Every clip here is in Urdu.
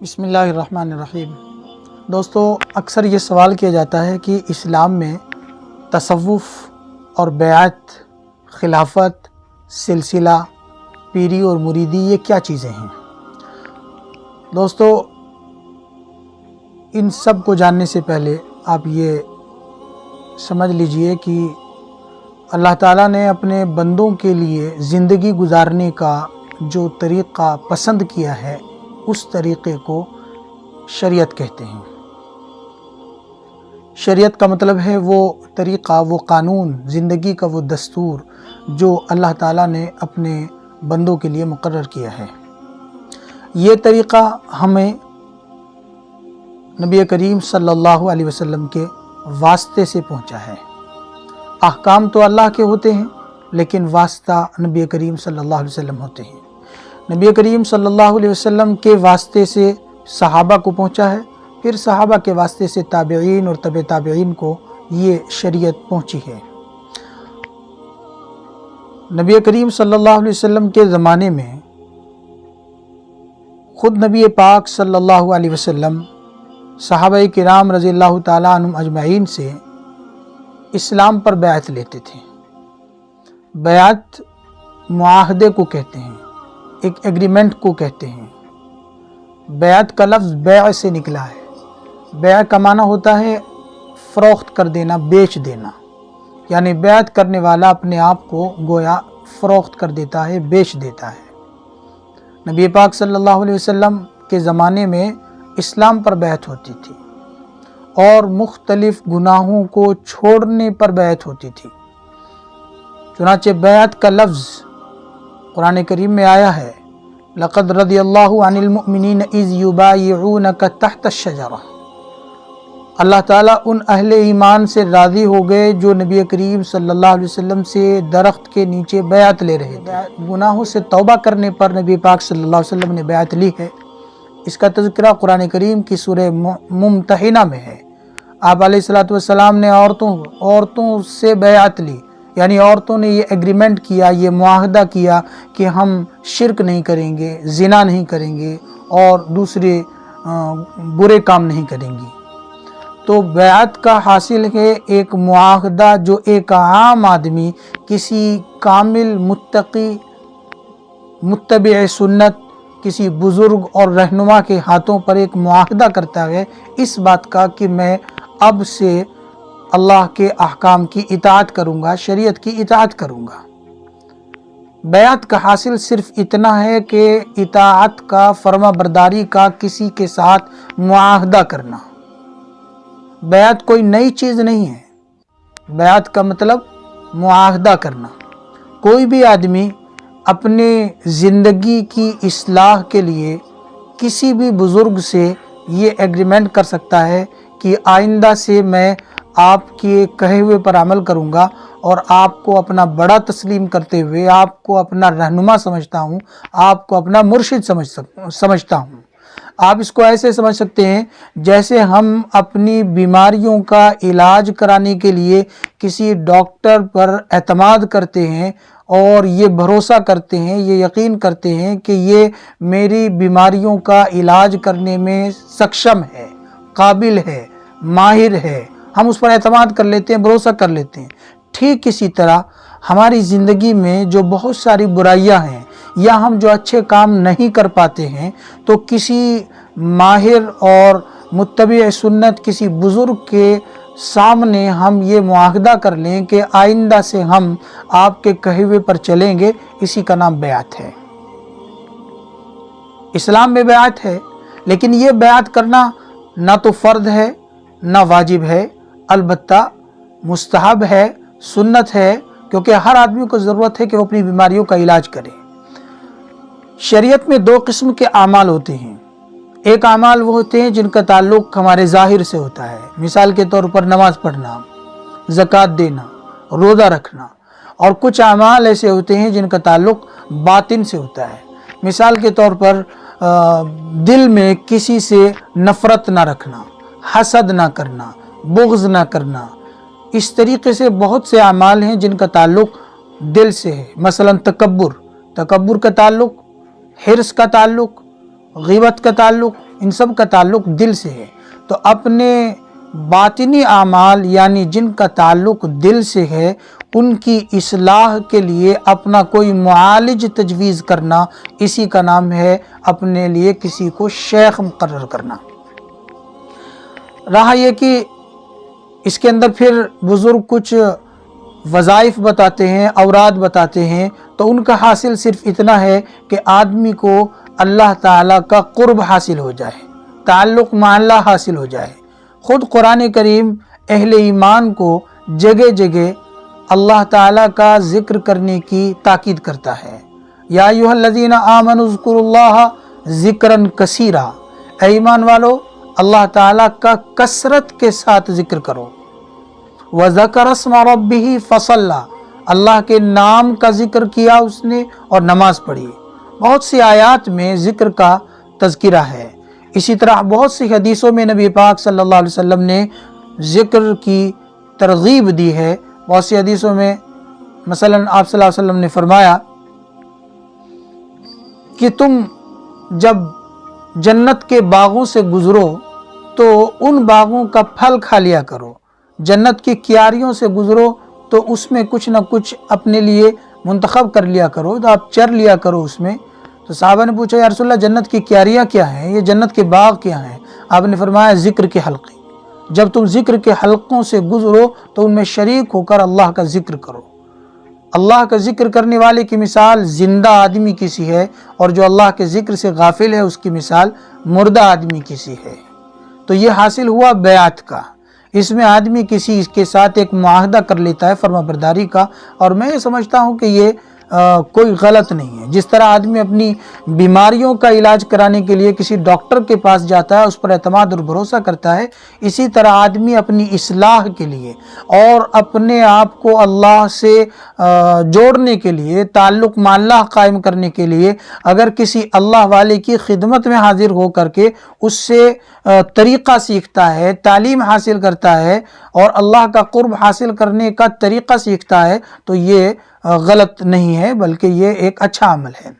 بسم اللہ الرحمن الرحیم۔ دوستو، اکثر یہ سوال کیا جاتا ہے کہ اسلام میں تصوف اور بیعت، خلافت، سلسلہ، پیری اور مریدی یہ کیا چیزیں ہیں؟ دوستو، ان سب کو جاننے سے پہلے آپ یہ سمجھ لیجئے کہ اللہ تعالیٰ نے اپنے بندوں کے لیے زندگی گزارنے کا جو طریقہ پسند کیا ہے اس طریقے کو شریعت کہتے ہیں۔ شریعت کا مطلب ہے وہ طریقہ، وہ قانون، زندگی کا وہ دستور جو اللہ تعالیٰ نے اپنے بندوں کے لیے مقرر کیا ہے۔ یہ طریقہ ہمیں نبی کریم صلی اللہ علیہ وسلم کے واسطے سے پہنچا ہے۔ احکام تو اللہ کے ہوتے ہیں لیکن واسطہ نبی کریم صلی اللہ علیہ وسلم ہوتے ہیں۔ نبی کریم صلی اللہ علیہ وسلم کے واسطے سے صحابہ کو پہنچا ہے، پھر صحابہ کے واسطے سے تابعین اور تبع تابعین کو یہ شریعت پہنچی ہے۔ نبی کریم صلی اللہ علیہ وسلم کے زمانے میں خود نبی پاک صلی اللہ علیہ وسلم صحابہ کرام رضی اللہ تعالیٰ عنہم اجمعین سے اسلام پر بیعت لیتے تھے۔ بیعت معاہدے کو کہتے ہیں، ایک ایگریمنٹ کو کہتے ہیں۔ بیعت کا لفظ بیع سے نکلا ہے۔ بیع کا معنی ہوتا ہے فروخت کر دینا، بیچ دینا، یعنی بیعت کرنے والا اپنے آپ کو گویا فروخت کر دیتا ہے، بیچ دیتا ہے۔ نبی پاک صلی اللہ علیہ وسلم کے زمانے میں اسلام پر بیعت ہوتی تھی اور مختلف گناہوں کو چھوڑنے پر بیعت ہوتی تھی۔ چنانچہ بیعت کا لفظ قرآن کریم میں آیا ہے، لقد رضی اللہ عن المؤمنین اذ یبایعونک تحت الشجرہ۔ اللہ تعالیٰ ان اہل ایمان سے راضی ہو گئے جو نبی کریم صلی اللہ علیہ وسلم سے درخت کے نیچے بیعت لے رہے تھے۔ گناہوں سے توبہ کرنے پر نبی پاک صلی اللہ علیہ وسلم نے بیعت لی ہے۔ اس کا تذکرہ قرآن کریم کی سورہ ممتحنہ میں ہے۔ آپ علیہ السلام نے عورتوں سے بیعت لی، یعنی عورتوں نے یہ ایگریمنٹ کیا، یہ معاہدہ کیا کہ ہم شرک نہیں کریں گے، زنا نہیں کریں گے اور دوسرے برے کام نہیں کریں گی۔ تو بیعت کا حاصل ہے ایک معاہدہ جو ایک عام آدمی کسی کامل متقی متبع سنت، کسی بزرگ اور رہنما کے ہاتھوں پر ایک معاہدہ کرتا ہے اس بات کا کہ میں اب سے اللہ کے احکام کی اطاعت کروں گا، شریعت کی اطاعت کروں گا۔ بیعت کا حاصل صرف اتنا ہے کہ اطاعت کا، فرما برداری کا کسی کے ساتھ معاہدہ کرنا۔ بیعت کوئی نئی چیز نہیں ہے۔ بیعت کا مطلب معاہدہ کرنا۔ کوئی بھی آدمی اپنے زندگی کی اصلاح کے لیے کسی بھی بزرگ سے یہ ایگریمنٹ کر سکتا ہے کہ آئندہ سے میں آپ کے کہے ہوئے پر عمل کروں گا اور آپ کو اپنا بڑا تسلیم کرتے ہوئے آپ کو اپنا رہنما سمجھتا ہوں، آپ کو اپنا مرشد سمجھتا ہوں۔ آپ اس کو ایسے سمجھ سکتے ہیں جیسے ہم اپنی بیماریوں کا علاج کرانے کے لیے کسی ڈاکٹر پر اعتماد کرتے ہیں اور یہ بھروسہ کرتے ہیں، یہ یقین کرتے ہیں کہ یہ میری بیماریوں کا علاج کرنے میں سکشم ہے، قابل ہے، ماہر ہے، ہم اس پر اعتماد کر لیتے ہیں، بھروسہ کر لیتے ہیں۔ ٹھیک اسی طرح ہماری زندگی میں جو بہت ساری برائیاں ہیں یا ہم جو اچھے کام نہیں کر پاتے ہیں تو کسی ماہر اور متبع سنت، کسی بزرگ کے سامنے ہم یہ معاہدہ کر لیں کہ آئندہ سے ہم آپ کے کہے ہوئے پر چلیں گے، اسی کا نام بیعت ہے۔ اسلام میں بیعت ہے، لیکن یہ بیعت کرنا نہ تو فرض ہے نہ واجب ہے، البتہ مستحب ہے، سنت ہے، کیونکہ ہر آدمی کو ضرورت ہے کہ وہ اپنی بیماریوں کا علاج کرے۔ شریعت میں دو قسم کے اعمال ہوتے ہیں۔ ایک اعمال وہ ہوتے ہیں جن کا تعلق ہمارے ظاہر سے ہوتا ہے، مثال کے طور پر نماز پڑھنا، زکوٰۃ دینا، روزہ رکھنا، اور کچھ اعمال ایسے ہوتے ہیں جن کا تعلق باطن سے ہوتا ہے، مثال کے طور پر دل میں کسی سے نفرت نہ رکھنا، حسد نہ کرنا، بغض نہ کرنا۔ اس طریقے سے بہت سے اعمال ہیں جن کا تعلق دل سے ہے، مثلا تکبر کا تعلق، حرص کا تعلق، غیبت کا تعلق، ان سب کا تعلق دل سے ہے۔ تو اپنے باطنی اعمال یعنی جن کا تعلق دل سے ہے ان کی اصلاح کے لیے اپنا کوئی معالج تجویز کرنا، اسی کا نام ہے اپنے لیے کسی کو شیخ مقرر کرنا۔ رہا یہ کہ اس کے اندر پھر بزرگ کچھ وظائف بتاتے ہیں، اوراد بتاتے ہیں، تو ان کا حاصل صرف اتنا ہے کہ آدمی کو اللہ تعالیٰ کا قرب حاصل ہو جائے، تعلق مع اللہ حاصل ہو جائے۔ خود قرآن کریم اہل ایمان کو جگہ جگہ اللہ تعالیٰ کا ذکر کرنے کی تاکید کرتا ہے۔ یا ایھا الذین آمنوا اذکروا اللہ ذکرا کثیرا، اے ایمان والو اللہ تعالیٰ کا کثرت کے ساتھ ذکر کرو۔ وَذَكَرَ اسْمَ رَبِّهِ فَصَلَّى، اللہ کے نام کا ذکر کیا اس نے اور نماز پڑھی۔ بہت سی آیات میں ذکر کا تذکرہ ہے۔ اسی طرح بہت سی حدیثوں میں نبی پاک صلی اللہ علیہ وسلم نے ذکر کی ترغیب دی ہے۔ بہت سی حدیثوں میں مثلا آپ صلی اللہ علیہ وسلم نے فرمایا کہ تم جب جنت کے باغوں سے گزرو تو ان باغوں کا پھل کھا لیا کرو، جنت کی کیاریوں سے گزرو تو اس میں کچھ نہ کچھ اپنے لیے منتخب کر لیا کرو، تو آپ چر لیا کرو اس میں۔ تو صحابہ نے پوچھا یا رسول اللہ جنت کی کیاریاں کیا ہیں، یہ جنت کے باغ کیا ہیں؟ آپ نے فرمایا ذکر کے حلقے، جب تم ذکر کے حلقوں سے گزرو تو ان میں شریک ہو کر اللہ کا ذکر کرو۔ اللہ کا ذکر کرنے والے کی مثال زندہ آدمی کی سی ہے، اور جو اللہ کے ذکر سے غافل ہے اس کی مثال مردہ آدمی کی سی ہے۔ تو یہ حاصل ہوا بیعت کا، اس میں آدمی کسی کے ساتھ ایک معاہدہ کر لیتا ہے فرما برداری کا، اور میں یہ سمجھتا ہوں کہ یہ کوئی غلط نہیں ہے۔ جس طرح آدمی اپنی بیماریوں کا علاج کرانے کے لیے کسی ڈاکٹر کے پاس جاتا ہے، اس پر اعتماد اور بھروسہ کرتا ہے، اسی طرح آدمی اپنی اصلاح کے لیے اور اپنے آپ کو اللہ سے جوڑنے کے لیے، تعلق مع اللہ قائم کرنے کے لیے اگر کسی اللہ والے کی خدمت میں حاضر ہو کر کے اس سے طریقہ سیکھتا ہے، تعلیم حاصل کرتا ہے اور اللہ کا قرب حاصل کرنے کا طریقہ سیکھتا ہے تو یہ غلط نہیں ہے، بلکہ یہ ایک اچھا عمل ہے۔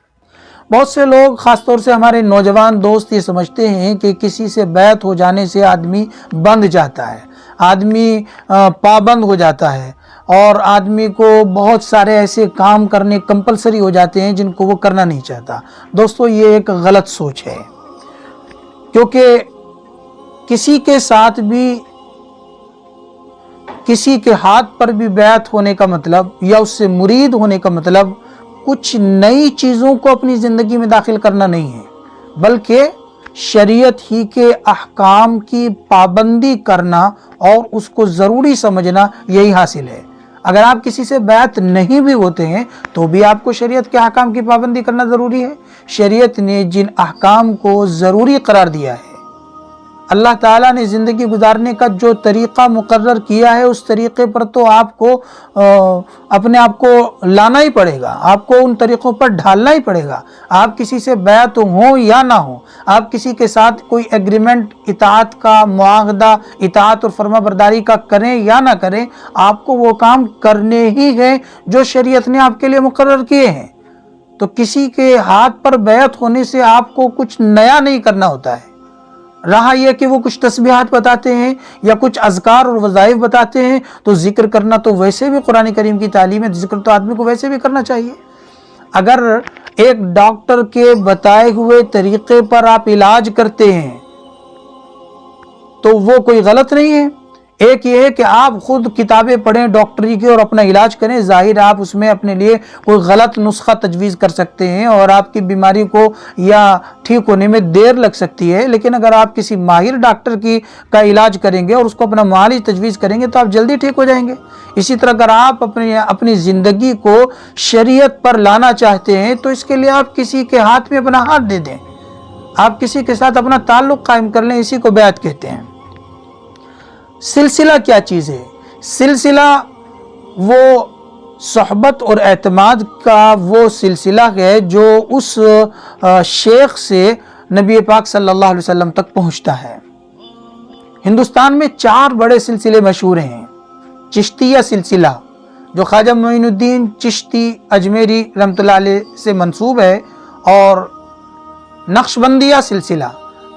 بہت سے لوگ خاص طور سے ہمارے نوجوان دوست یہ سمجھتے ہیں کہ کسی سے بیعت ہو جانے سے آدمی بندھ جاتا ہے، آدمی پابند ہو جاتا ہے، اور آدمی کو بہت سارے ایسے کام کرنے کمپلسری ہو جاتے ہیں جن کو وہ کرنا نہیں چاہتا۔ دوستو یہ ایک غلط سوچ ہے، کیونکہ کسی کے ساتھ بھی، کسی کے ہاتھ پر بھی بیعت ہونے کا مطلب یا اس سے مرید ہونے کا مطلب کچھ نئی چیزوں کو اپنی زندگی میں داخل کرنا نہیں ہے، بلکہ شریعت ہی کے احکام کی پابندی کرنا اور اس کو ضروری سمجھنا، یہی حاصل ہے۔ اگر آپ کسی سے بیعت نہیں بھی ہوتے ہیں تو بھی آپ کو شریعت کے احکام کی پابندی کرنا ضروری ہے۔ شریعت نے جن احکام کو ضروری قرار دیا ہے، اللہ تعالیٰ نے زندگی گزارنے کا جو طریقہ مقرر کیا ہے اس طریقے پر تو آپ کو اپنے آپ کو لانا ہی پڑے گا، آپ کو ان طریقوں پر ڈھالنا ہی پڑے گا۔ آپ کسی سے بیعت ہوں یا نہ ہوں، آپ کسی کے ساتھ کوئی ایگریمنٹ، اطاعت کا معاہدہ، اطاعت اور فرما برداری کا کریں یا نہ کریں، آپ کو وہ کام کرنے ہی ہیں جو شریعت نے آپ کے لیے مقرر کیے ہیں۔ تو کسی کے ہاتھ پر بیعت ہونے سے آپ کو کچھ نیا نہیں کرنا ہوتا ہے۔ رہا یہ کہ وہ کچھ تسبیحات بتاتے ہیں یا کچھ اذکار اور وظائف بتاتے ہیں، تو ذکر کرنا تو ویسے بھی قرآن کریم کی تعلیم ہے، ذکر تو آدمی کو ویسے بھی کرنا چاہیے۔ اگر ایک ڈاکٹر کے بتائے ہوئے طریقے پر آپ علاج کرتے ہیں تو وہ کوئی غلط نہیں ہے۔ ایک یہ ہے کہ آپ خود کتابیں پڑھیں ڈاکٹری کی اور اپنا علاج کریں، ظاہر آپ اس میں اپنے لیے کوئی غلط نسخہ تجویز کر سکتے ہیں اور آپ کی بیماری کو یا ٹھیک ہونے میں دیر لگ سکتی ہے، لیکن اگر آپ کسی ماہر ڈاکٹر کا علاج کریں گے اور اس کو اپنا معالج تجویز کریں گے تو آپ جلدی ٹھیک ہو جائیں گے۔ اسی طرح اگر آپ اپنی زندگی کو شریعت پر لانا چاہتے ہیں تو اس کے لیے آپ کسی کے ہاتھ میں اپنا ہاتھ دے دیں، آپ کسی کے ساتھ اپنا تعلق قائم کر لیں، اسی کو بیعت کہتے ہیں۔ سلسلہ کیا چیز ہے؟ سلسلہ وہ صحبت اور اعتماد کا وہ سلسلہ ہے جو اس شیخ سے نبی پاک صلی اللہ علیہ وسلم تک پہنچتا ہے۔ ہندوستان میں 4 بڑے سلسلے مشہور ہیں۔ چشتیہ سلسلہ جو خواجہ معین الدین چشتی اجمیری رحمۃ اللہ علیہ سے منسوب ہے، اور نقشبندیہ سلسلہ